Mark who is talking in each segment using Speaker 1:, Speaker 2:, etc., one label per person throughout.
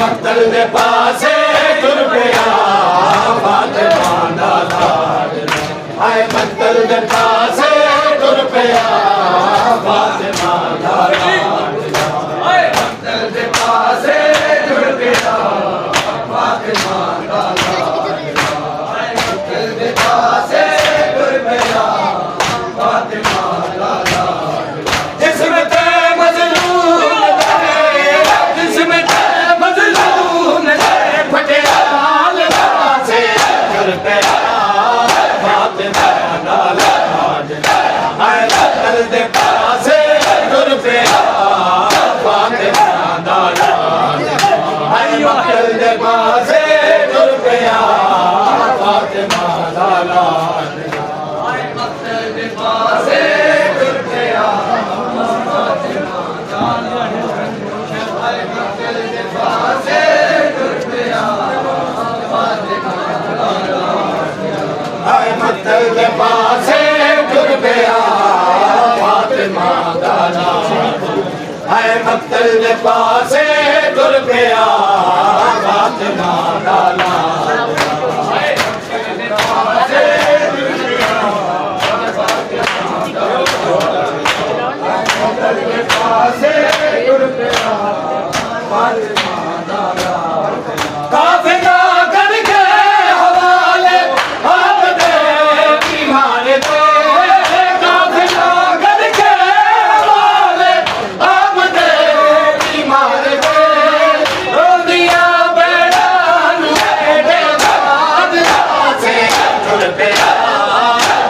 Speaker 1: मक्तल दे पासे तुर पिया फातिमा दा लाडला हाय मक्तल दे पासे तुर पिया फातिमा दा लाडला हाय मक्तल दे पासे तुर पिया फातिमा दा लाडला हाय मक्तल दे पासे तुर पिया फातिमा दा लाडला जिसमें ते मजलून जिसमें ते मजलून फटेयाल से तुर पिया फातिमा दा लाडला हाय मक्तल दे पासे तुर पिया फातिमा दा लाडला हाय मक्तल दे पासे तुर पिया फातिमा दा लाडला हाय मक्तल दे पासे तुर पिया फातिमा दा लाडला हाय मक्तल दे पासे तुर पिया फातिमा दा लाडला हाय मक्तल दे पासे तुर पिया फातिमा दा लाडला हाय मक्तल दे पासे तुर पिया फातिमा दा लाडला हाय मक्तल दे पासे तुर पिया फातिमा दा लाडला मक्तल दे पासे तुर पिया फातिमा दा लाडला काफिला करके हवाले आप दे ईमान दे काफिला करके हवाले आप दे ईमान दे रो दिया बेड़ा बेटे दाद से तुर पिया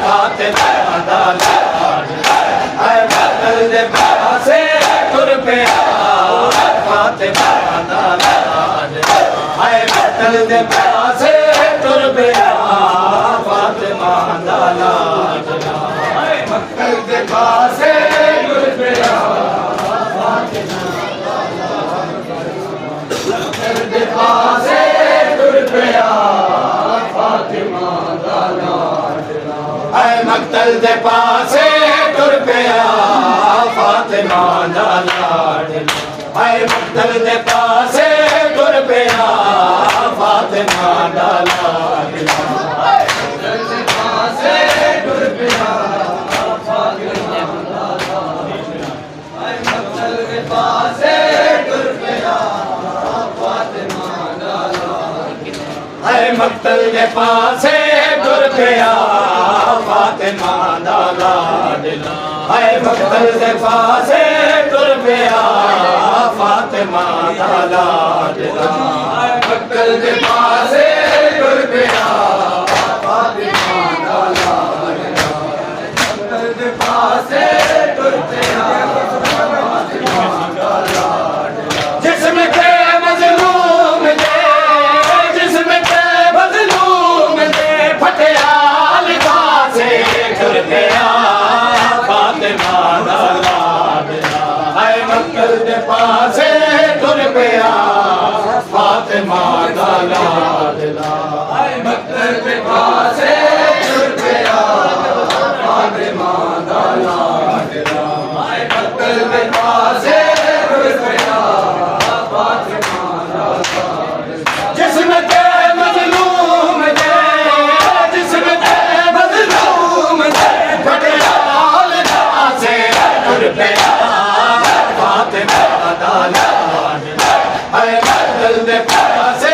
Speaker 1: फातिमा दा लाडला हाय मक्तल दे पासे तुर पिया फातिमा दा लाडला हाय मक्तल दे पासे तुर पिया फातिमा दा लाडला हाय मक्तल दे पासे तुर पिया फातिमा दा लाडला मक्तल दे पासे तुर पिया फातिमा दा लाडला हाय मक्तल दे पासे तुर पिया फातिमा दा लाडला हाय मक्तल दे पासे तुर पिया फातिमा दा लाडला हाय मक्तल दे पासे तुर पिया फातिमा दा लाडला हाय मक्तल दे पासे तुर पिया फातिमा दा लाडला हाय मक्तल दे पासे तुर पिया फातिमा दा लाडला हाय मक्तल दे पासे तुर पिया फातिमा दा लाडला हाय मक्तल दे पासे तुर पिया फातिमा दा लाडला मक्तल दे पासे तुर पिया फातिमा दा लाडला जिसमें ते मजलूम दे जिसमें ते मजलूम दे फटेयाल से तुर पिया फातिमा दा लाडला हाय मक्तल दे पासे तुर पिया फातिमा दा लाडला हाय मक्तल दे पासे तुर पिया फातिमा दा लाडला हाय मक्तल दे पासे तुर पिया फातिमा दा लाडला जिसमें ते मजलूम दे जिसमें ते मजलूम दे फटेयाल से तुर पिया फातिमा दा लाडला हाय मक्तल दे पासे